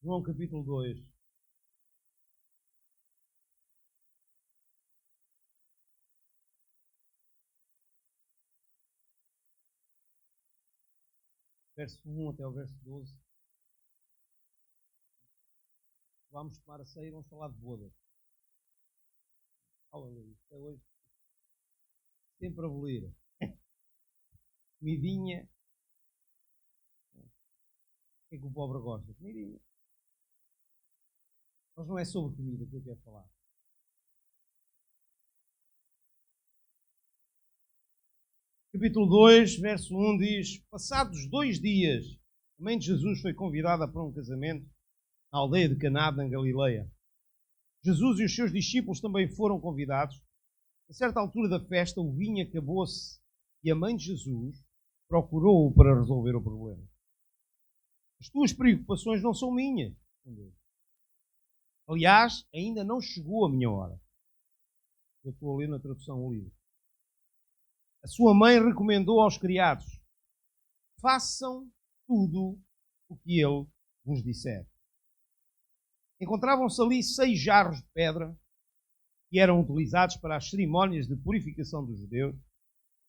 João capítulo 2. Verso 1 até o verso 12. Vamos tomar a ceia e vamos falar de bodas. Aleluia. Isto é hoje sempre a abolir. Comidinha. O que é que o pobre gosta? Comidinha. Mas não é sobre comida que eu quero falar. Capítulo 2, verso 1 diz: passados 2 dias, a mãe de Jesus foi convidada para um casamento na aldeia de Caná, na Galileia. Jesus e os seus discípulos também foram convidados. A certa altura da festa, o vinho acabou-se e a mãe de Jesus procurou-o para resolver o problema. As tuas preocupações não são minhas, respondeu. Aliás, ainda não chegou a minha hora. Eu estou a ler na tradução do livro. A sua mãe recomendou aos criados: façam tudo o que ele vos disser. Encontravam-se ali 6 jarros de pedra que eram utilizados para as cerimónias de purificação dos judeus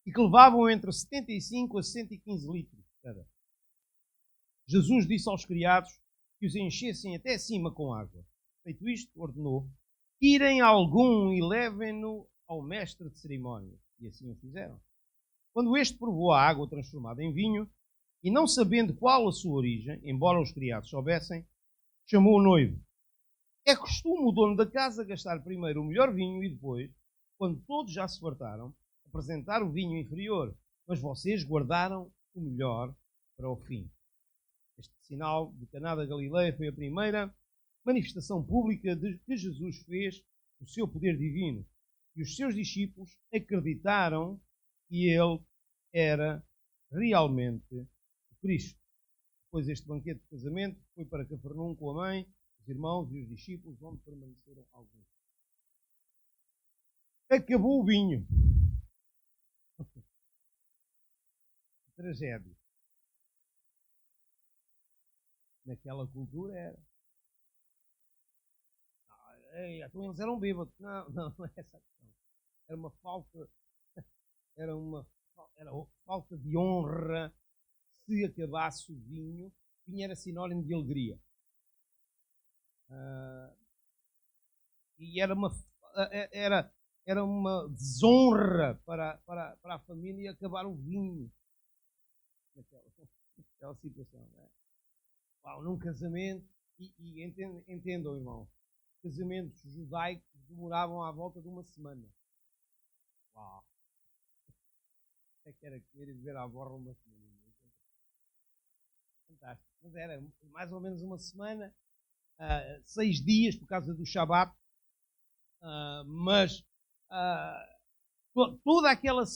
e que levavam entre 75 a 115 litros cada. Jesus disse aos criados que os enchessem até cima com água. Feito isto, ordenou: tirem algum e levem-no ao mestre de cerimónias. E assim o fizeram. Quando este provou a água transformada em vinho, e não sabendo qual a sua origem, embora os criados soubessem, chamou o noivo. É costume o dono da casa gastar primeiro o melhor vinho e depois, quando todos já se fartaram, apresentar o vinho inferior. Mas vocês guardaram o melhor para o fim. Este sinal de Caná da Galileia foi a primeira manifestação pública de que Jesus fez o seu poder divino. E os seus discípulos acreditaram que ele era realmente o Cristo. Depois deste banquete de casamento, foi para Cafarnaum com a mãe, os irmãos e os discípulos, onde permaneceram alguns. Acabou o vinho. Tragédia. Naquela cultura era. Então eles eram bêbados. Não é essa a questão. Era uma falta. Era falta de honra se acabasse o vinho. O vinho era sinónimo de alegria. E era uma desonra para a família acabar o vinho naquela situação. Não é? Num casamento, e entendam, irmão, casamentos judaicos demoravam à volta de uma semana. Uau! É que era querer viver à borra uma semana. Fantástico. Mas era mais ou menos uma semana, 6 dias por causa do Shabat, mas toda aquela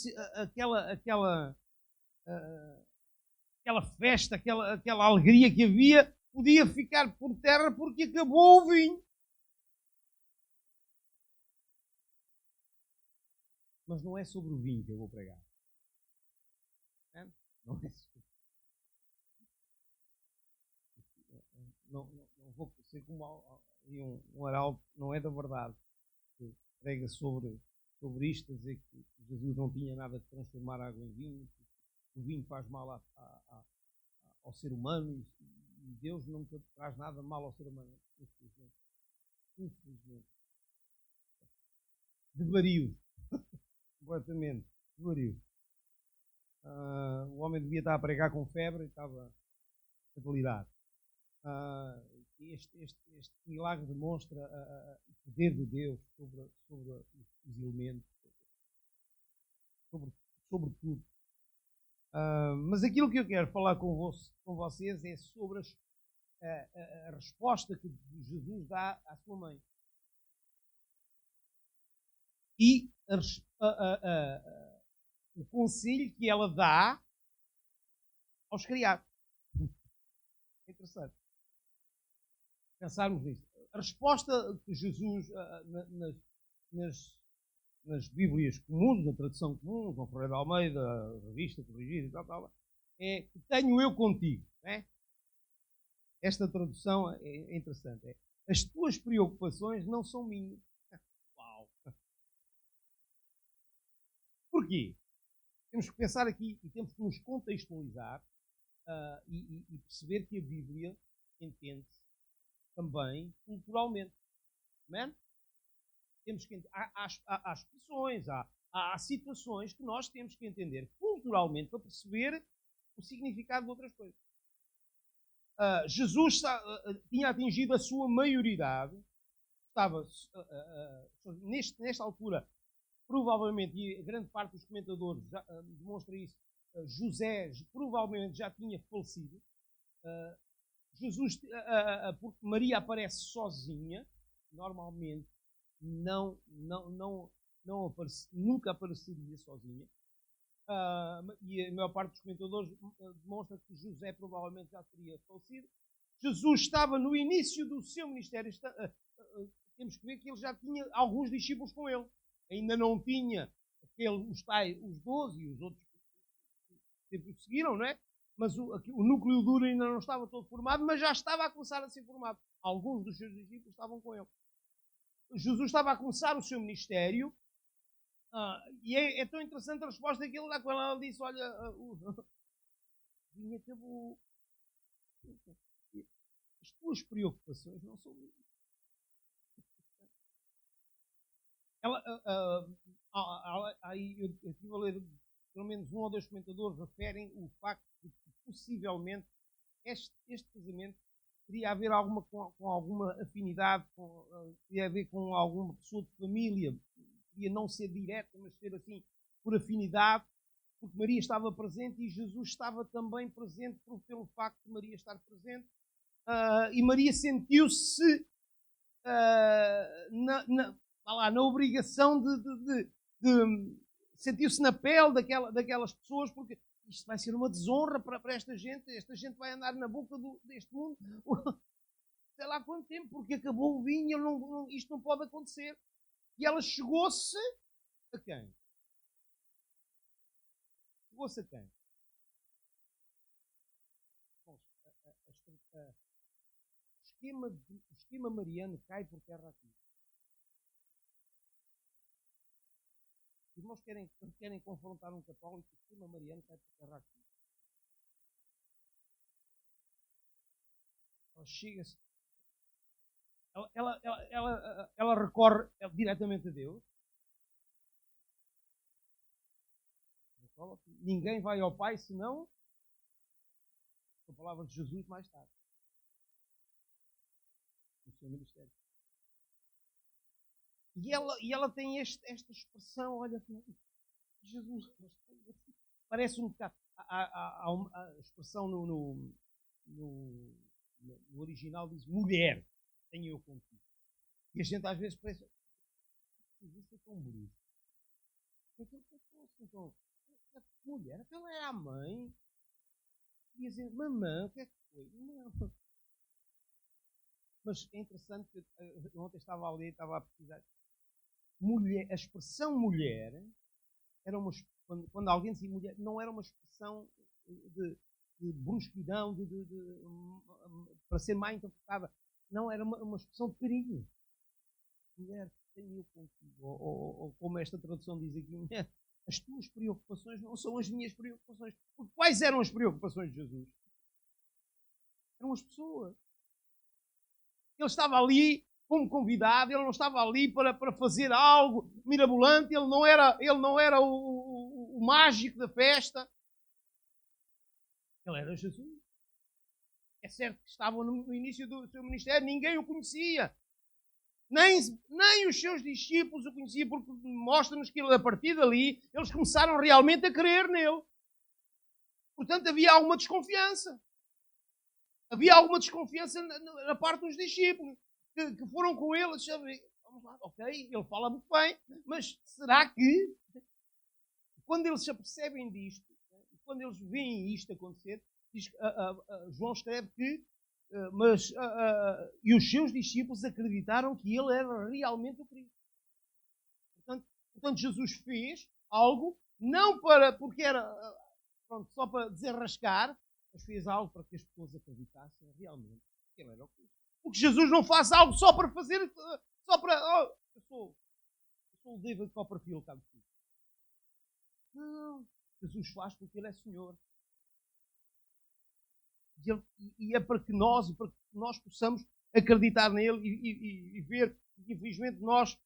festa, aquela alegria que havia, podia ficar por terra porque acabou o vinho. Mas não é sobre o vinho que eu vou pregar. Não é sobre. Não vou ser como um arauto, não é da verdade, que prega sobre isto, a dizer que Jesus não tinha nada de transformar água em vinho, que o vinho faz mal ao ser humano e Deus nunca traz nada mal ao ser humano. Infelizmente. De vario. Completamente. De vario. O homem devia estar a pregar com febre e estava a delirar. Este milagre demonstra o poder de Deus sobre os elementos, sobre tudo. Mas aquilo que eu quero falar com vocês é sobre a resposta que Jesus dá à sua mãe. E o conselho que ela dá aos criados. É interessante pensarmos nisso. A resposta que Jesus, nas Bíblias comuns, na tradução comum, João Ferreira de Almeida, revista corrigida e tal, é que tenho eu contigo. Não é? esta tradução é interessante. As tuas preocupações não são minhas. Uau! Porquê? Temos que pensar aqui e temos que nos contextualizar e perceber que a Bíblia entende-se também culturalmente. Amém? Temos que, há expressões, há situações que nós temos que entender culturalmente para perceber o significado de outras coisas. Jesus tinha atingido a sua maioridade, estava nesta altura, provavelmente, e a grande parte dos comentadores já, demonstra isso, José provavelmente já tinha falecido. Jesus, porque Maria aparece sozinha, normalmente nunca apareceria sozinha. E a maior parte dos comentadores demonstra que José provavelmente já teria falecido. Jesus estava no início do seu ministério. Temos que ver que ele já tinha alguns discípulos com ele. Ainda não tinha os 12 e os outros que seguiram, não é? Mas o núcleo duro ainda não estava todo formado, mas já estava a começar a ser formado. Alguns dos seus discípulos estavam com ele. Jesus estava a começar o seu ministério, e é tão interessante a resposta que ele dá quando ela disse: olha, acabou. As tuas preocupações não são minhas. Eu estive a ler, pelo menos um ou dois comentadores referem o facto de que possivelmente este casamento teria a ver com alguma afinidade, teria a ver com alguma pessoa de família, podia não ser direta, mas ser assim por afinidade, porque Maria estava presente e Jesus estava também presente pelo facto de Maria estar presente, e Maria sentiu-se na obrigação de sentiu-se na pele daquelas pessoas, porque isto vai ser uma desonra para esta gente vai andar na boca deste mundo sei lá quanto tempo, porque acabou o vinho, isto não pode acontecer. E ela chegou-se a quem? Chegou-se a quem? Bom, o esquema mariano cai por terra aqui. Os irmãos querem confrontar um católico, o esquema mariano cai por terra aqui. Ela chega-se. Ela recorre diretamente a Deus. Ninguém vai ao Pai senão a palavra de Jesus mais tarde. No seu ministério. E ela tem esta expressão, olha, Jesus, parece um bocado. A expressão no original diz mulher, tenho eu contigo. E a gente às vezes pensa, isso é tão bonito. Então, mulher, aquela é a mãe. E dizer, mamãe, o que é que foi? Não. Mas é interessante que eu ontem estava a ler, estava a pesquisar. Mulher, a expressão mulher era quando alguém dizia mulher, não era uma expressão de brusquidão, para ser má interpretada. Não, era uma expressão de carinho. Mulher, tenho eu contigo. Ou como esta tradução diz aqui, mulher, as tuas preocupações não são as minhas preocupações. Porque quais eram as preocupações de Jesus? Eram as pessoas. Ele estava ali como convidado, ele não estava ali para fazer algo mirabolante, ele não era o mágico da festa. Ele era Jesus. É certo que estava no início do seu ministério, ninguém o conhecia. Nem os seus discípulos o conheciam, porque mostra-nos que a partir dali eles começaram realmente a crer nele. Portanto, havia alguma desconfiança. Havia alguma desconfiança na parte dos discípulos que foram com ele. Vamos lá, ok, ele fala muito bem, mas será que quando eles se apercebem disto, quando eles veem isto acontecer, João escreve que e os seus discípulos acreditaram que ele era realmente o Cristo. Portanto Jesus fez algo, não porque era só para desenrascar mas fez algo para que as pessoas acreditassem realmente que ele era o Cristo. Porque Jesus não faz algo só para fazer, só para. Oh, eu sou o David Copperfield, está vestido. Não. Jesus faz porque ele é Senhor. E é para que nós possamos acreditar nele e ver. E infelizmente nós,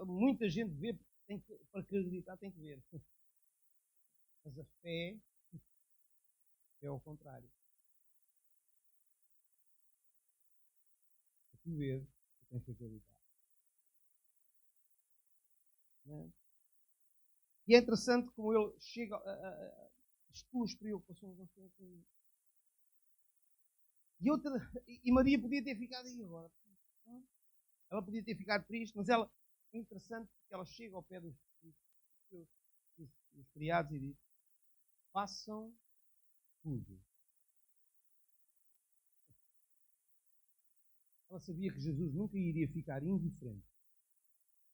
muita gente vê, para acreditar tem que ver. Mas a fé é ao contrário. Para tu ver, tu tens que acreditar. Não é? E é interessante como ele chega as tuas preocupações não são assim. E Maria podia ter ficado aí agora. Ela podia ter ficado triste, mas ela é interessante porque ela chega ao pé dos criados e diz: façam tudo. Ela sabia que Jesus nunca iria ficar indiferente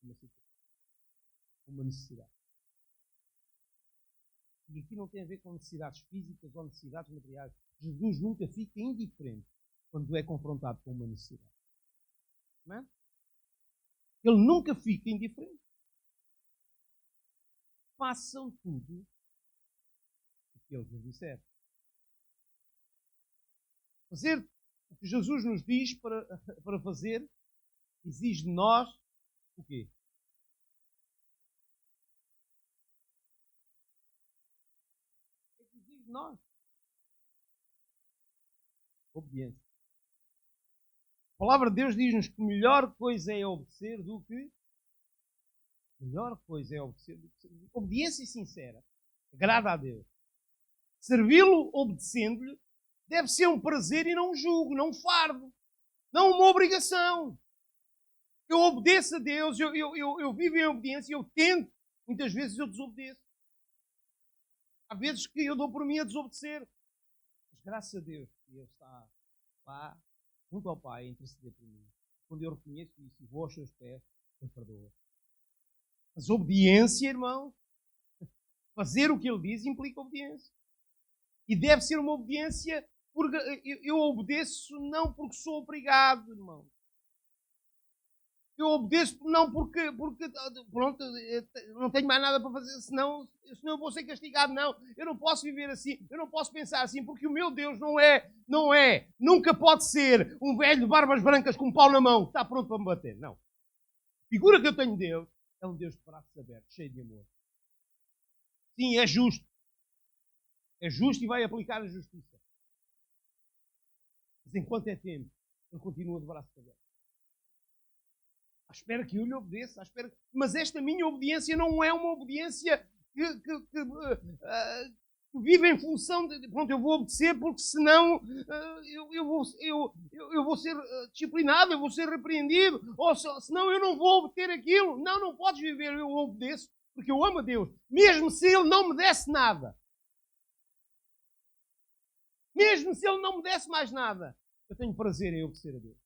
a uma necessidade. E aqui não tem a ver com necessidades físicas ou necessidades materiais. Jesus nunca fica indiferente quando é confrontado com uma necessidade. Não é? Ele nunca fica indiferente. Façam tudo o que ele vos disser. Fazer o que Jesus nos diz para fazer exige de nós o quê? O que exige de nós? Obediência. A palavra de Deus diz-nos que melhor coisa é obedecer do que... Melhor coisa é obedecer do que servir. Obediência sincera agrada a Deus. Servi-lo obedecendo-lhe deve ser um prazer e não um jugo, não um fardo, não uma obrigação. Eu obedeço a Deus, eu vivo em obediência, eu tento, muitas vezes eu desobedeço. Há vezes que eu dou por mim a desobedecer. Mas graças a Deus que Ele está lá, junto ao Pai, a interceder por mim. Quando eu reconheço isso e vou aos seus pés, Ele perdoa. Mas obediência, irmão, fazer o que Ele diz implica obediência. E deve ser uma obediência, porque eu obedeço não porque sou obrigado, irmão. Eu obedeço não porque pronto, não tenho mais nada para fazer, senão eu vou ser castigado. Não, eu não posso viver assim, eu não posso pensar assim, porque o meu Deus nunca pode ser um velho de barbas brancas com um pau na mão que está pronto para me bater. Não. A figura que eu tenho de Deus é um Deus de braços abertos, cheio de amor. Sim, é justo. É justo e vai aplicar a justiça. Mas enquanto é tempo, ele continua de braços abertos. À espera que eu lhe obedeça. Mas esta minha obediência não é uma obediência que vive em função de... Pronto, eu vou obedecer porque senão eu vou ser disciplinado, eu vou ser repreendido, ou senão eu não vou obter aquilo. Não podes viver, eu obedeço porque eu amo a Deus. Mesmo se Ele não me desse nada. Mesmo se Ele não me desse mais nada, eu tenho prazer em obedecer a Deus.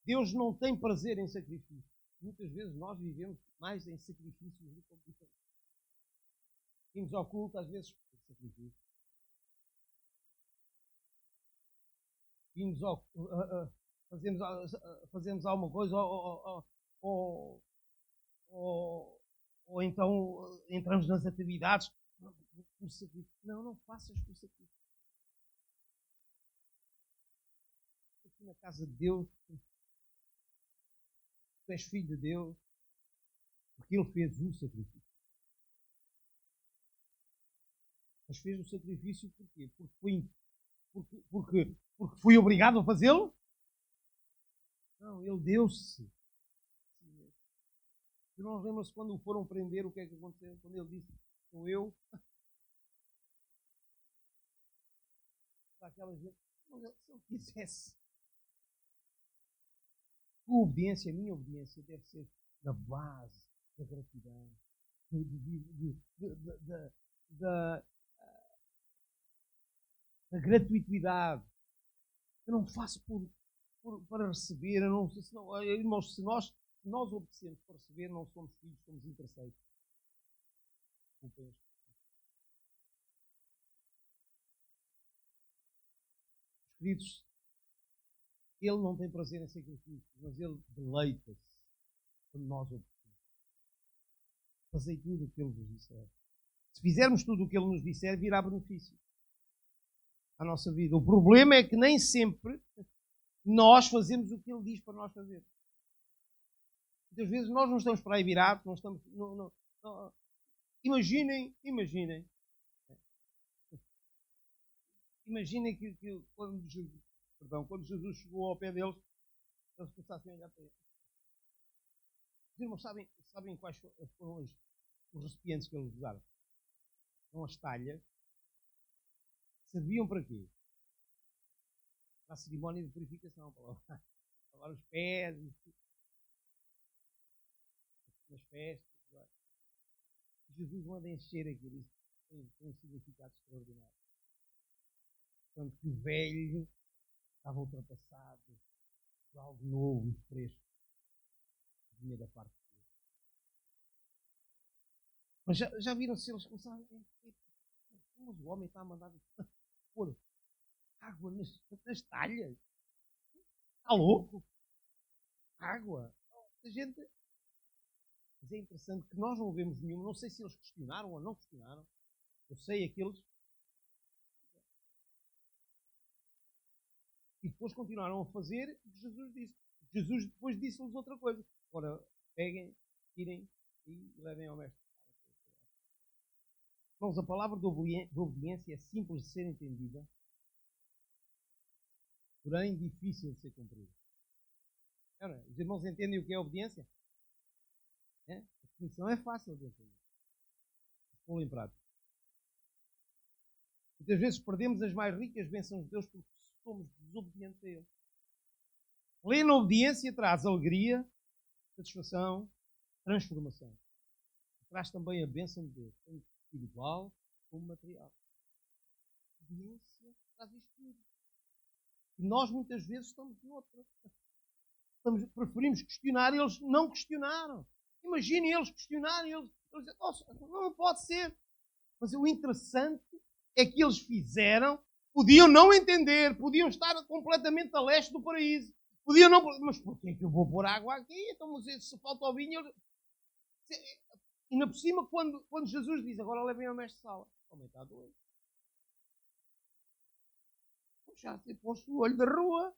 Deus não tem prazer em sacrifício. Muitas vezes nós vivemos mais em sacrifícios do que obediência. Vimos ao culto, às vezes, por sacrifício. Vimos ao... fazemos alguma coisa ou então entramos nas atividades por sacrifício. Não faças por sacrifício. Aqui na casa de Deus, tu és filho de Deus, porque Ele fez o sacrifício. Mas fez o sacrifício porquê? Porque fui obrigado a fazê-lo? Não, Ele deu-se. E nós lembra-se quando o foram prender, o que é que aconteceu? Quando Ele disse, sou eu. Para aquela gente, se eu quisesse. A obediência, a minha obediência deve ser na base da gratidão, da gratuitidade. Eu não faço para receber. Eu não, irmãos, se nós obedecemos para receber, não somos filhos, somos interesseiros. Desculpem. Os queridos, ele não tem prazer em sacrifício, mas ele deleita-se quando nós obedecemos. Fazei tudo o que ele vos disser. Se fizermos tudo o que ele nos disser, virá benefício à nossa vida. O problema é que nem sempre nós fazemos o que ele diz para nós fazer. Muitas vezes nós não estamos para aí virados, não estamos. Não. Imaginem que quando Jesus chegou ao pé deles, eles começassem a olhar para ele. Os irmãos sabem quais foram os recipientes que eles usaram? São as talhas. Serviam para quê? Para a cerimónia de purificação, para lavar os pés, nas festas. Jesus manda encher aquilo. Isso tem um significado extraordinário. Portanto, que o velho estava ultrapassado por algo novo e fresco que vinha da parte de Deus. Mas já viram se eles começaram mas o homem está a mandar pôr água nas talhas? Está louco? Água? A gente... Mas é interessante que nós não vemos nenhum. Não sei se eles questionaram ou não questionaram. Eu sei aqueles. E depois continuaram a fazer o que Jesus disse. Jesus depois disse-lhes outra coisa. Agora, peguem, tirem e levem ao mestre. Irmãos, a palavra de obediência é simples de ser entendida, porém difícil de ser cumprida. Os irmãos entendem o que é obediência? A definição é fácil de entender. Vou em prática. Muitas vezes perdemos as mais ricas bênçãos de Deus porque somos desobedientes a Ele. Plena obediência traz alegria, satisfação, transformação. Traz também a bênção de Deus, tanto espiritual como material. A obediência traz isto tudo. E nós muitas vezes estamos noutra. Preferimos questionar, eles não questionaram. Imaginem eles questionarem, eles dizem, não pode ser. Mas o interessante é que eles fizeram, podiam não entender, podiam estar completamente a leste do paraíso. Podiam não, mas por que é que eu vou pôr água aqui? Então, mas se falta o vinho... E ainda por cima, quando Jesus diz, agora levem ao mestre sala, também está doido. Já se posto o olho da rua.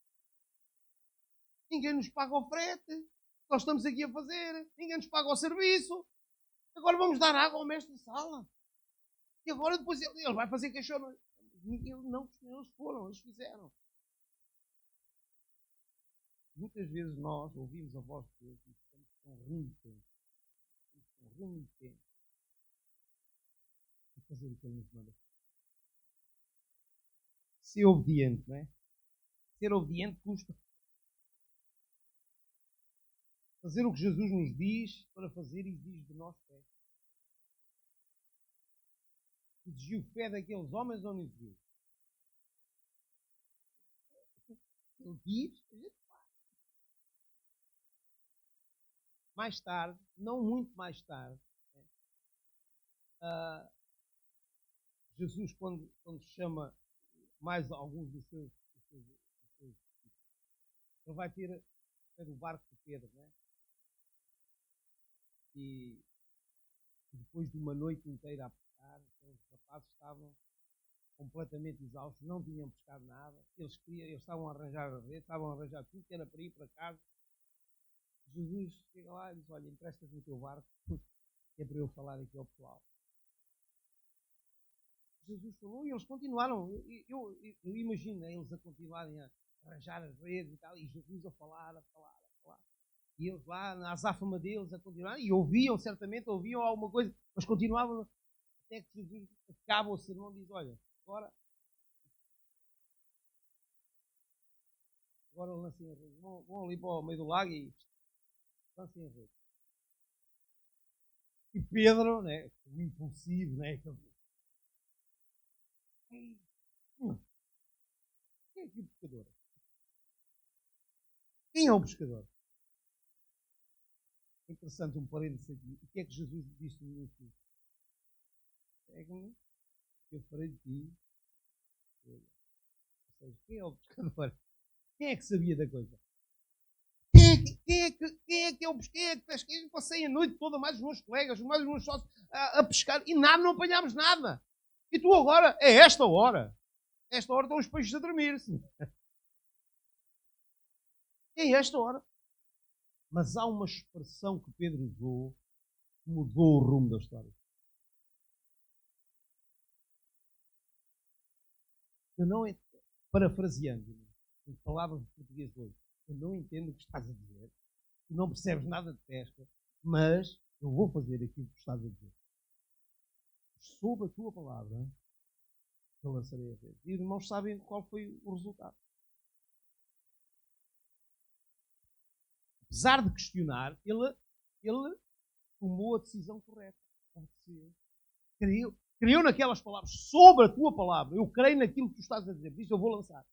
Ninguém nos paga o frete. Nós estamos aqui a fazer. Ninguém nos paga o serviço. Agora vamos dar água ao mestre de sala. E agora depois ele vai fazer queixão. Eles foram, eles fizeram. Muitas vezes nós ouvimos a voz de Deus e estamos com renitentes. E fazer o que Ele nos manda. Ser obediente, não é? Ser obediente custa. Fazer o que Jesus nos diz para fazer exige de nós fé. Exigiu fé daqueles homens ou não exigiu? Ele diz, a gente faz. Mais tarde, não muito mais tarde, Jesus, quando chama mais alguns dos seus ele vai ter o barco de Pedro, não é? E depois de uma noite inteira a pescar, aqueles rapazes estavam completamente exaustos, não tinham pescado nada, eles estavam a arranjar a rede, estavam a arranjar tudo que era para ir para casa. Jesus chega lá e diz, olha, emprestas-me o teu barco, que é para eu falar aqui ao pessoal. Jesus falou e eles continuaram. Eu imagino eles a continuarem a arranjar as redes e tal, e Jesus a falar. E eles lá, na azáfama deles, a continuar, e certamente ouviam alguma coisa, mas continuavam, até que Jesus acaba o sermão e diz, olha, agora lancem a rede. Vão ali para o meio do lago e lancem a rede. E Pedro, né, o impulsivo, né, quem é aqui o pescador? Quem é o pescador? É interessante um parênteses aqui. O que é que Jesus disse no início? segue-me, eu farei de ti. Ou seja, quem é o pescador? Quem é que sabia da coisa? Quem é que é o pesqueiro? Eu passei a noite toda, mais os meus colegas, mais os meus sócios, a pescar e nada, não apanhámos nada. E tu agora, é esta hora. Esta hora estão os peixes a dormir-se. É esta hora. Mas há uma expressão que Pedro usou que mudou o rumo da história. Eu não, parafraseando, em palavras de português hoje, eu não entendo o que estás a dizer, tu não percebes nada de pesca, mas eu vou fazer aquilo que estás a dizer. Sob a tua palavra, eu lançarei a rede. E os irmãos sabem qual foi o resultado. Apesar de questionar, ele tomou a decisão correta. Creu naquelas palavras, sobre a tua palavra. Eu creio naquilo que tu estás a dizer. Por isso eu vou lançar.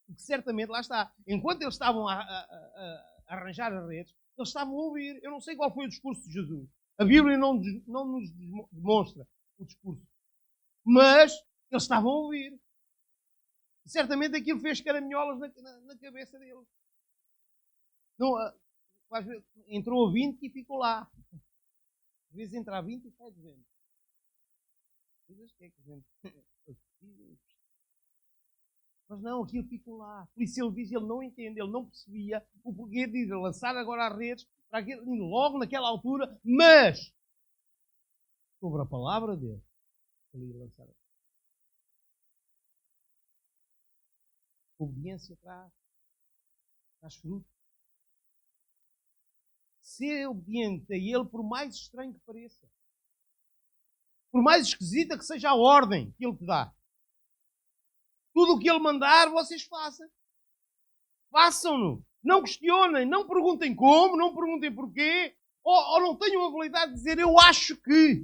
Porque certamente, lá está, enquanto eles estavam a arranjar as redes, eles estavam a ouvir. Eu não sei qual foi o discurso de Jesus. A Bíblia não nos demonstra o discurso. Mas eles estavam a ouvir. E certamente aquilo fez caraminholas na cabeça deles. Não, entrou a 20 e ficou lá. Às vezes entra a 20 e sai de 20. Mas não, aquilo ficou lá. Por isso ele diz, ele não entende, ele não percebia o porquê de lançar agora as redes, para aquele, logo naquela altura, mas sobre a palavra dele, ele ia lançar. A obediência traz fruto. Ser obediente a ele, por mais estranho que pareça, por mais esquisita que seja a ordem que ele te dá, tudo o que ele mandar, vocês façam. Façam-no. Não questionem, não perguntem como, não perguntem porquê, ou não tenham a habilidade de dizer eu acho que.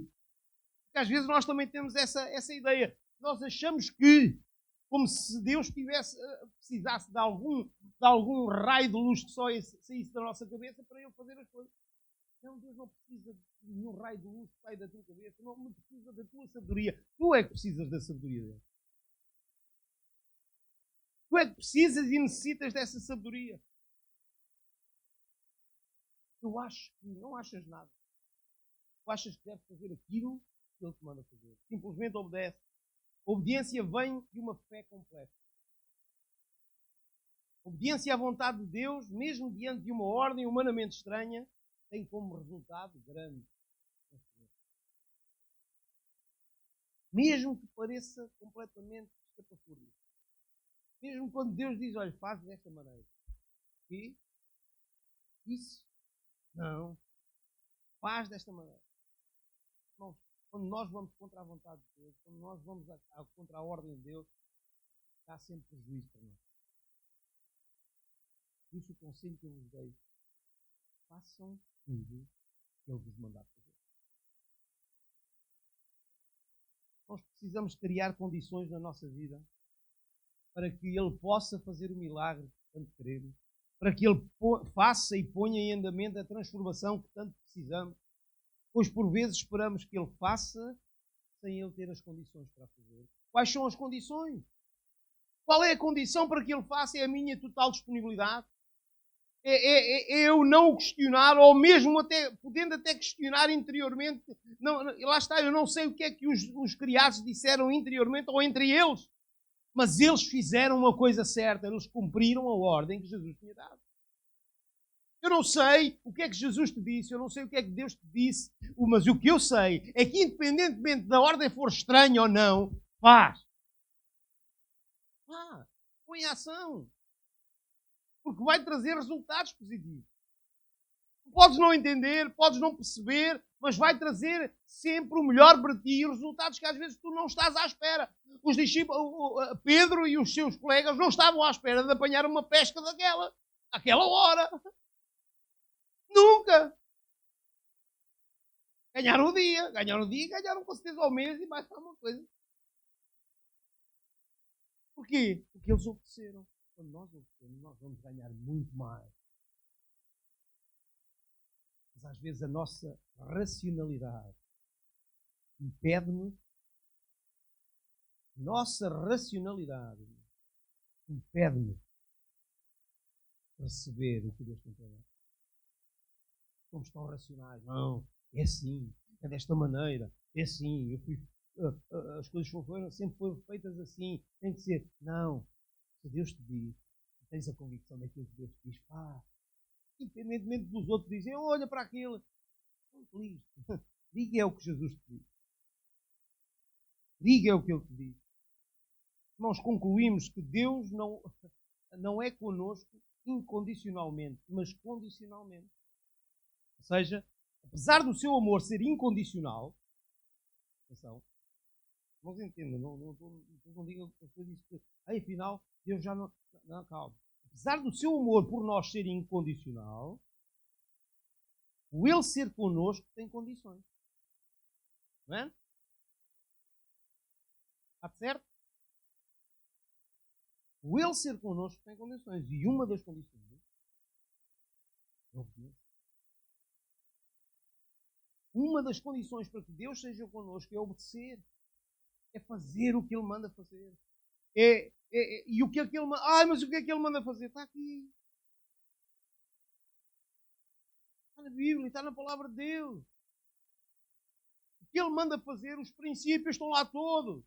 Porque às vezes nós também temos essa ideia. Nós achamos que, como se Deus precisasse de algum raio de luz que só saísse da nossa cabeça para ele fazer as coisas. Não, Deus não precisa de nenhum raio de luz que saia da tua cabeça, não precisa da tua sabedoria. Tu é que precisas da sabedoria dele. Tu é que precisas e necessitas dessa sabedoria. Tu achas que não achas nada. Tu achas que deves fazer aquilo que ele te manda fazer. Simplesmente obedece. A obediência vem de uma fé completa. A obediência à vontade de Deus, mesmo diante de uma ordem humanamente estranha, tem como resultado grande. Mesmo que pareça completamente estapafúrdio. Mesmo quando Deus diz, olha, faz desta maneira. E isso, não, faz desta maneira. Não, quando nós vamos contra a vontade de Deus, quando nós vamos contra a ordem de Deus, há sempre prejuízo para nós. Por isso o conselho que eu vos dei, façam tudo que Ele vos mandar fazer. Nós precisamos criar condições na nossa vida para que Ele possa fazer o milagre que tanto queremos, para que Ele faça e ponha em andamento a transformação que tanto precisamos, pois por vezes esperamos que Ele faça sem Ele ter as condições para fazer. Quais são as condições? Qual é a condição para que Ele faça? É a minha total disponibilidade. É eu não o questionar, ou mesmo podendo até questionar interiormente. Não, lá está, eu não sei o que é que os criados disseram interiormente ou entre eles. Mas eles fizeram uma coisa certa, eles cumpriram a ordem que Jesus tinha dado. Eu não sei o que é que Jesus te disse, eu não sei o que é que Deus te disse, mas o que eu sei é que, independentemente da ordem for estranha ou não, faz. Põe em ação. Porque vai trazer resultados positivos. Podes não entender, podes não perceber, mas vai trazer sempre o melhor para ti e resultados que às vezes tu não estás à espera. Os discípulos, Pedro e os seus colegas não estavam à espera de apanhar uma pesca àquela hora. Nunca. Ganharam o dia e ganharam com certeza ao mês e mais alguma coisa. Porquê? Porque eles obedeceram. Quando nós obedecemos, nós vamos ganhar muito mais. Mas às vezes a nossa racionalidade impede-nos, nossa racionalidade impede-nos receber o que Deus tem para dar. Somos tão racionais. Não, é assim, é desta maneira, é assim, as coisas sempre foram feitas assim, tem que ser. Não, se Deus te diz, tens a convicção daquilo que Deus te diz, independentemente dos outros dizem, olha para aquilo, não feliz. Diga é o que Jesus te diz. Diga é o que Ele te diz. Nós concluímos que Deus não é connosco incondicionalmente, mas condicionalmente. Ou seja, apesar do seu amor ser incondicional, atenção, não entendam, não digam que eu disse que, afinal, Deus já não. Não, calma. Apesar do seu amor por nós ser incondicional, o Ele ser connosco tem condições. Não é? Está certo? O Ele ser connosco tem condições. E uma das condições é obediência. Uma das condições para que Deus seja connosco é obedecer. É fazer o que Ele manda fazer. E o que é que Ele manda? Mas o que é que Ele manda fazer? Está aqui. Está na Bíblia, está na palavra de Deus. O que Ele manda fazer, os princípios estão lá todos.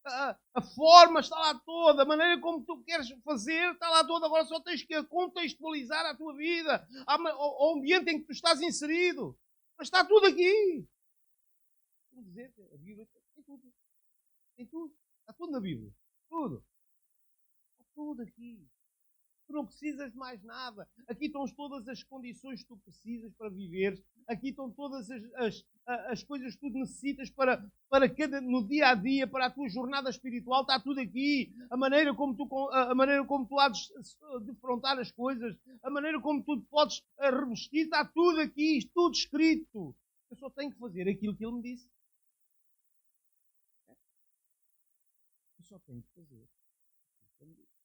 A forma está lá toda, a maneira como tu queres fazer está lá toda. Agora só tens que contextualizar a tua vida, ao ambiente em que tu estás inserido. Mas está tudo aqui. Vou dizer que a Bíblia tem tudo. Tem tudo. Está tudo na Bíblia. Tudo. Está tudo aqui. Tu não precisas de mais nada. Aqui estão todas as condições que tu precisas para viver. Aqui estão todas as coisas que tu necessitas para no dia a dia, para a tua jornada espiritual. Está tudo aqui. A maneira como tu há de defrontar as coisas, a maneira como tu te podes revestir, está tudo aqui, tudo escrito. Eu só tenho que fazer aquilo que Ele me disse. Eu só tenho que fazer aquilo que Ele me disse.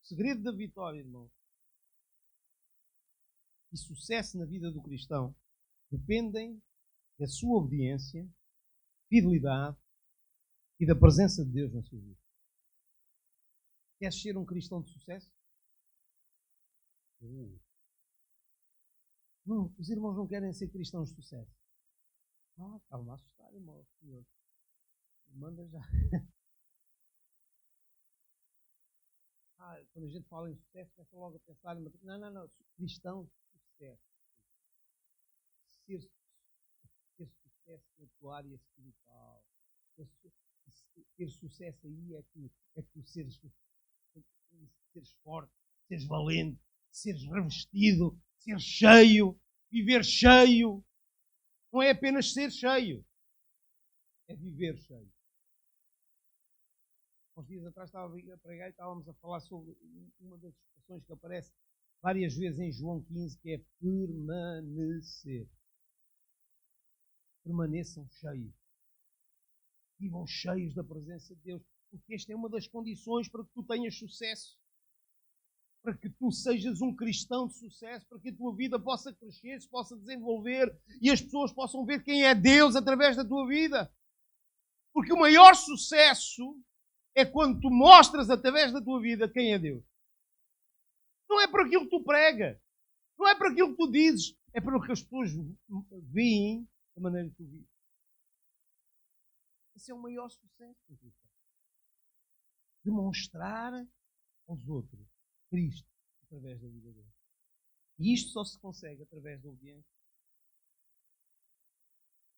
O segredo da vitória, irmão, e sucesso na vida do cristão dependem da sua obediência, fidelidade e da presença de Deus na sua vida. Queres ser um cristão de sucesso? Não, os irmãos não querem ser cristãos de sucesso. Calma, assustar, irmão. Senhor. Manda já. Quando a gente fala em sucesso, começa logo a pensar em... Não. Cristão de sucesso. Ser sucesso na tua área espiritual. Ter sucesso aí é tu seres forte, seres valente, seres revestido, seres cheio, viver cheio. Não é apenas ser cheio, é viver cheio. Uns dias atrás estava a pregar e estávamos a falar sobre uma das expressões que aparece várias vezes em João 15, que é permanecer. Permaneçam cheios. Vivam cheios da presença de Deus. Porque esta é uma das condições para que tu tenhas sucesso. Para que tu sejas um cristão de sucesso. Para que a tua vida possa crescer, se possa desenvolver. E as pessoas possam ver quem é Deus através da tua vida. Porque o maior sucesso é quando tu mostras através da tua vida quem é Deus. Não é por aquilo que tu pregas. Não é por aquilo que tu dizes. É por aquilo que as pessoas veem da maneira que tu vives. Esse é o maior sucesso. Demonstrar aos outros Cristo através da vida deles. E isto só se consegue através da obediência.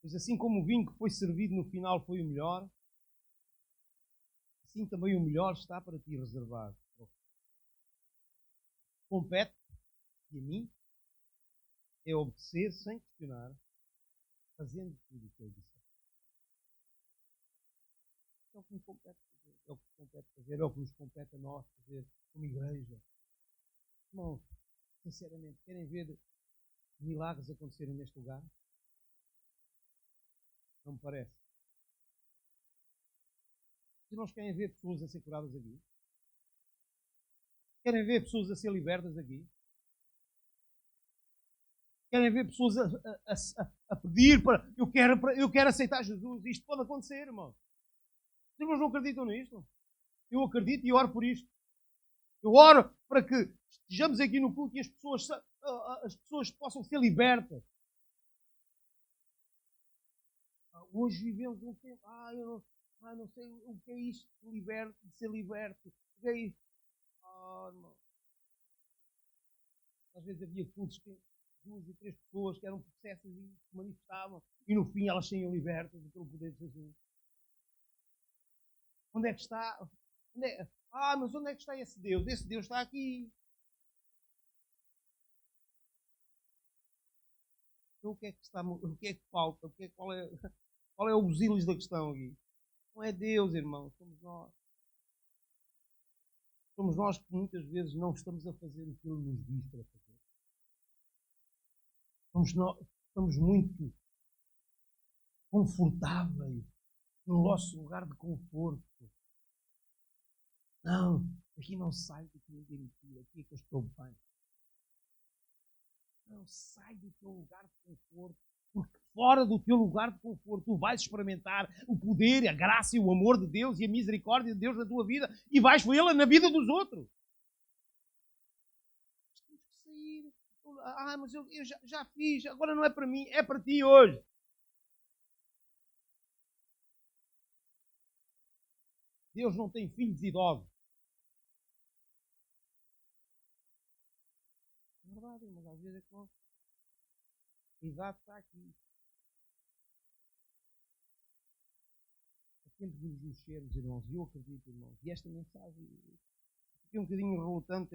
Pois assim como o vinho que foi servido no final foi o melhor, assim também o melhor está para ti reservado. Compete, e a mim, é obedecer sem questionar, fazendo tudo o que Ele disse. É o que me compete fazer, é o que compete fazer, é o que nos compete a nós fazer como igreja. Irmãos, sinceramente, querem ver milagres acontecerem neste lugar? Não me parece. Os irmãos querem ver pessoas a ser curadas aqui? Querem ver pessoas a ser libertas aqui? Querem ver pessoas a pedir para eu quero aceitar Jesus. Isto pode acontecer, irmão. Os irmãos não acreditam nisto? Eu acredito e oro por isto. Eu oro para que estejamos aqui no culto e as pessoas possam ser libertas. Hoje vivemos um tempo. Eu não sei o que é isto de ser liberto. O que é isto? Irmão. Às vezes havia cultos que 2 e 3 pessoas que eram processos e se manifestavam e no fim elas saíam libertas pelo poder de Jesus. Onde é que está? Mas onde é que está esse Deus? Esse Deus está aqui. Então o que é que falta? Qual é o busilis da questão aqui? Não é Deus, irmão, somos nós. Somos nós que muitas vezes não estamos a fazer o que Ele nos diz para fazer. Estamos muito confortáveis no nosso lugar de conforto. Não, aqui não sai, aqui ninguém me tira, aqui é que eu estou bem. Não, sai do teu lugar de conforto, porque fora do teu lugar de conforto tu vais experimentar o poder, a graça e o amor de Deus e a misericórdia de Deus na tua vida e vais vê-la na vida dos outros. Temos que sair. Mas eu já fiz, agora não é para mim, é para ti hoje. Deus não tem filhos idosos. É verdade, mas às vezes é que não. A idade está aqui. É tempo de nos mexermos, irmãos. E eu acredito, irmãos. E esta mensagem, fiquei um bocadinho relutante.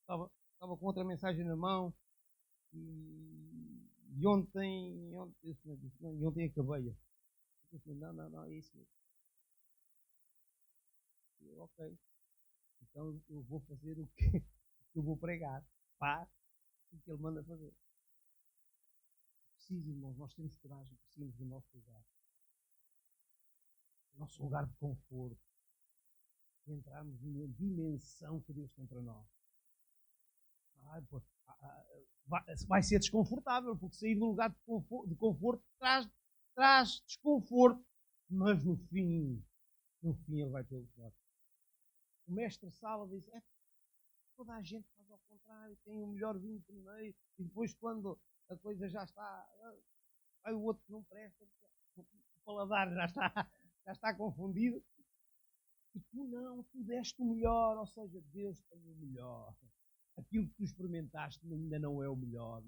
Estava com outra mensagem na mão. E ontem acabei. Eu disse, não, é isso mesmo. Ok. Então eu vou fazer o que eu vou pregar. Faz o que ele manda fazer. Preciso, irmãos, nós temos coragem, precisamos do nosso lugar. O nosso lugar de conforto. De entrarmos numa dimensão que Deus tem para nós. Vai ser desconfortável, porque sair do lugar de conforto traz desconforto. Mas no fim ele vai ter o lugar. O mestre Sala diz, toda a gente faz ao contrário, tem o melhor vinho primeiro, e depois quando a coisa já está, vai o outro que não presta, o paladar já está confundido. E tu deste o melhor, ou seja, Deus tem o melhor. Aquilo que tu experimentaste ainda não é o melhor.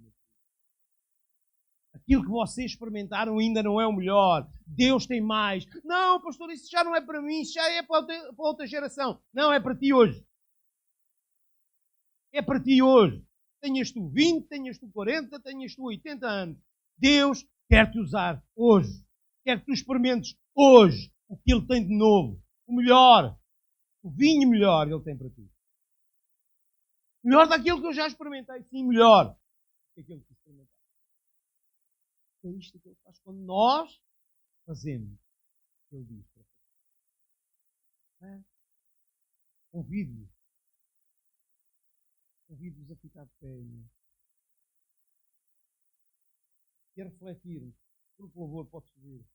Aquilo que vocês experimentaram ainda não é o melhor. Deus tem mais. Não, pastor, isso já não é para mim, isso já é para outra geração. Não, é para ti hoje. É para ti hoje. Tenhas tu 20, tenhas tu 40, tenhas tu 80 anos. Deus quer te usar hoje. Quer que tu experimentes hoje o que Ele tem de novo. O melhor. O vinho melhor Ele tem para ti. Melhor daquilo que eu já experimentei. Sim, melhor daquilo que eu experimentei. É isto que Ele faz quando nós fazemos o que Ele diz para fazer. Convido-vos a ficar de pé e a refletir. Por favor, pode subir.